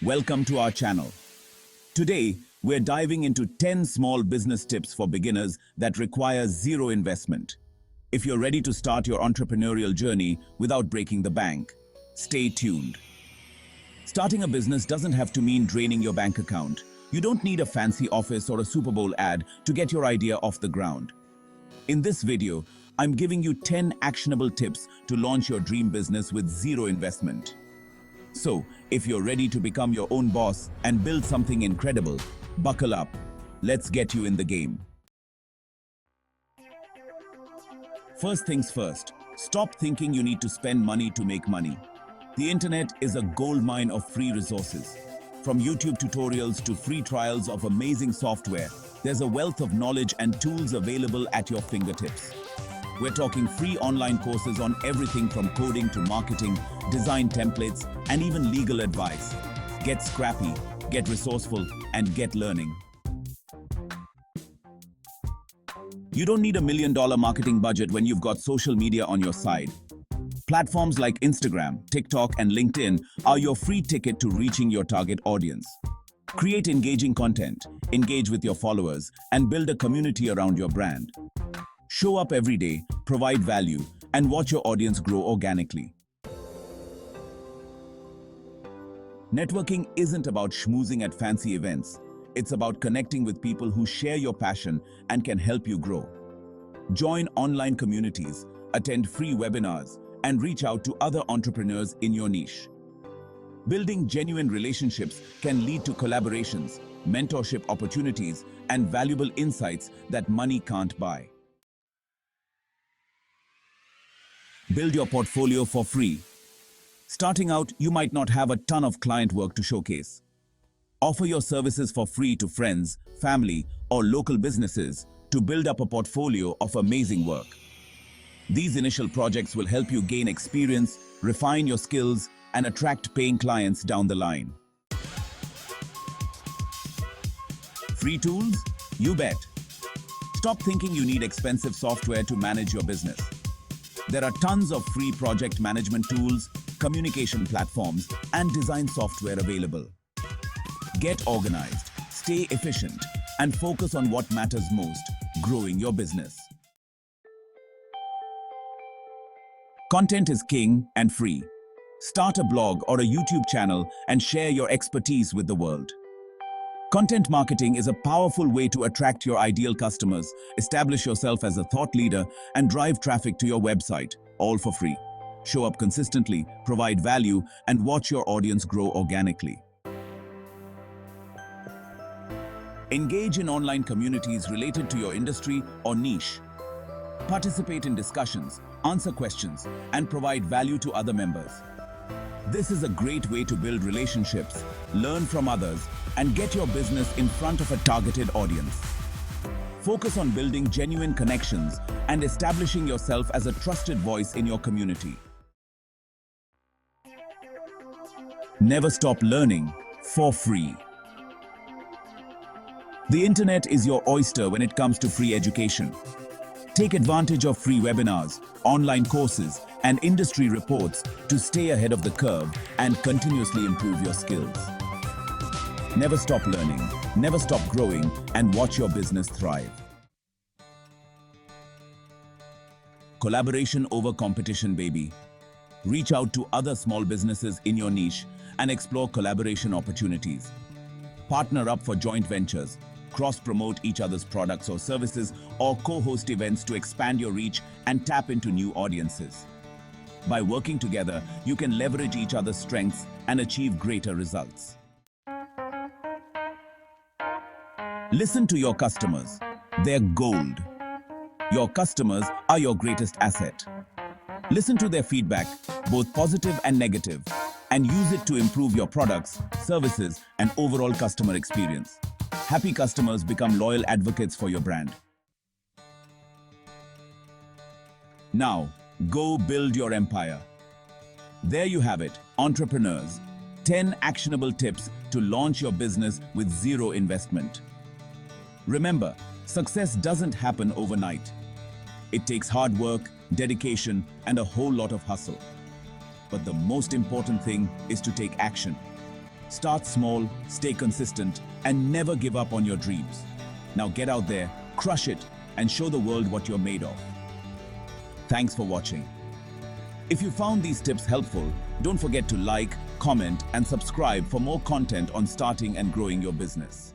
Welcome to our channel. Today, we're diving into 10 small business tips for beginners that require zero investment. If you're ready to start your entrepreneurial journey without breaking the bank, stay tuned. Starting a business doesn't have to mean draining your bank account. You don't need a fancy office or a Super Bowl ad to get your idea off the ground. In this video, I'm giving you 10 actionable tips to launch your dream business with zero investment. So, if you're ready to become your own boss and build something incredible, buckle up. Let's get you in the game. First things first, stop thinking you need to spend money to make money. The internet is a goldmine of free resources. From YouTube tutorials to free trials of amazing software, there's a wealth of knowledge and tools available at your fingertips. We're talking free online courses on everything from coding to marketing, design templates, and even legal advice. Get scrappy, get resourceful, and get learning. You don't need $1 million marketing budget when you've got social media on your side. Platforms like Instagram, TikTok, and LinkedIn are your free ticket to reaching your target audience. Create engaging content, engage with your followers, and build a community around your brand. Show up every day, provide value, and watch your audience grow organically. Networking isn't about schmoozing at fancy events. It's about connecting with people who share your passion and can help you grow. Join online communities, attend free webinars, and reach out to other entrepreneurs in your niche. Building genuine relationships can lead to collaborations, mentorship opportunities, and valuable insights that money can't buy. Build your portfolio for free. Starting out, you might not have a ton of client work to showcase. Offer your services for free to friends, family, or local businesses to build up a portfolio of amazing work. These initial projects will help you gain experience, refine your skills, and attract paying clients down the line. Free tools? You bet. Stop thinking you need expensive software to manage your business. There are tons of free project management tools, communication platforms, and design software available. Get organized, stay efficient, and focus on what matters most, growing your business. Content is king and free. Start a blog or a YouTube channel and share your expertise with the world. Content marketing is a powerful way to attract your ideal customers, establish yourself as a thought leader, and drive traffic to your website, all for free. Show up consistently, provide value, and watch your audience grow organically. Engage in online communities related to your industry or niche. Participate in discussions, answer questions, and provide value to other members. This is a great way to build relationships, learn from others, and get your business in front of a targeted audience. Focus on building genuine connections and establishing yourself as a trusted voice in your community. Never stop learning for free. The internet is your oyster when it comes to free education. Take advantage of free webinars, online courses, and industry reports to stay ahead of the curve and continuously improve your skills. Never stop learning, never stop growing, and watch your business thrive. Collaboration over competition, baby. Reach out to other small businesses in your niche and explore collaboration opportunities. Partner up for joint ventures, cross-promote each other's products or services, or co-host events to expand your reach and tap into new audiences. By working together, you can leverage each other's strengths and achieve greater results. Listen to your customers. They're gold. Your customers are your greatest asset. Listen to their feedback, both positive and negative, and use it to improve your products, services, and overall customer experience. Happy customers become loyal advocates for your brand. Now, go build your empire. There you have it, entrepreneurs. 10 actionable tips to launch your business with zero investment. Remember, success doesn't happen overnight. It takes hard work, dedication, and a whole lot of hustle. But the most important thing is to take action. Start small, stay consistent, and never give up on your dreams. Now get out there, crush it, and show the world what you're made of. Thanks for watching. If you found these tips helpful, don't forget to like, comment, and subscribe for more content on starting and growing your business.